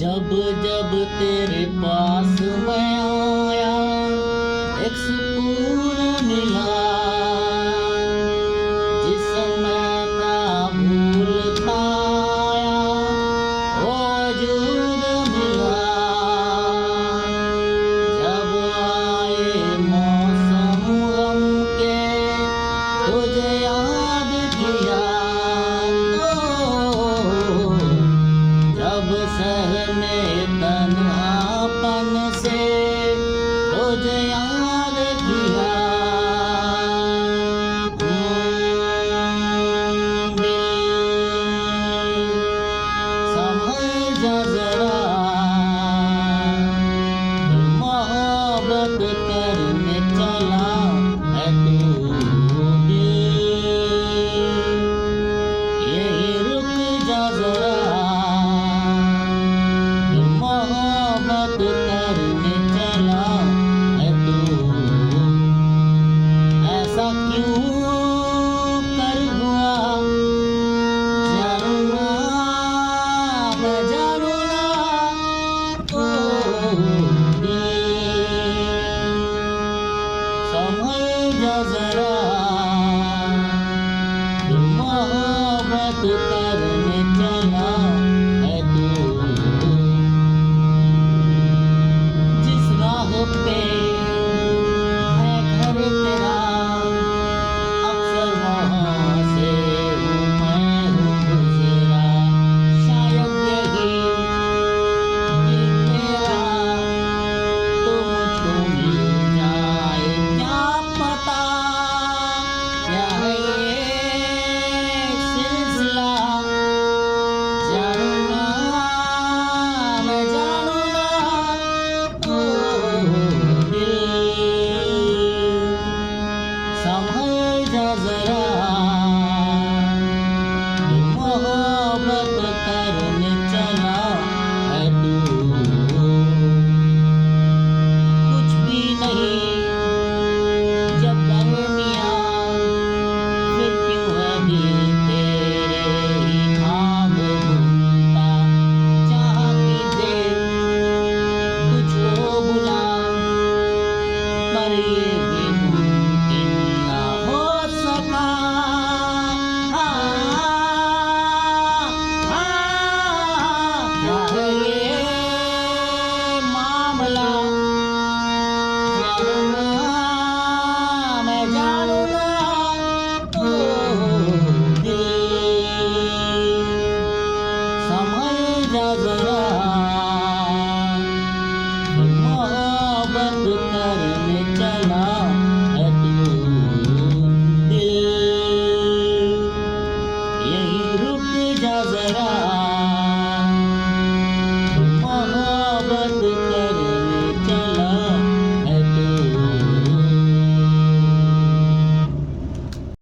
जब जब तेरे पास मैं आया एक सुकून मिला, जिस समय था भूलता आया वजूद मिला। जब आए मौसम गम के तुझे याद किया, जब सहमे तन्हापन से तुझे याद किया। समझ जरा मोहब्बत करने चला है तू दिल, यही रुक जा जरा मोहब्बत करने चला है तू। ऐसा क्यों कर हुआ जानू ना, मैं जानू ना। ओ दिल समझ जरा मोहब्बत करने चला है तू। जिस राह पे है घर तेरा अक्सर वहाँ से हूँ मैं गुजरा। शायद यही दिल मेरा तो मुझको मिल जाए, क्या पता क्या है ये सिलसिला। जानू ना, मैं जानू ना। समझ जरा मोहब्बत करने चला है तू। कुछ भी नहीं जब दरमिया, फिर क्यों है दिल तेरे ही ख्वाब बुनता। चाहती देर तुझको बुला, पर ये भी मुमकिन ना हो सका। क्या है ये मामला, जानू ना, मैं जानू ना। दिल समझ जरा मोहब्बत करने चला है तू दिल, यही रुक जा जरा।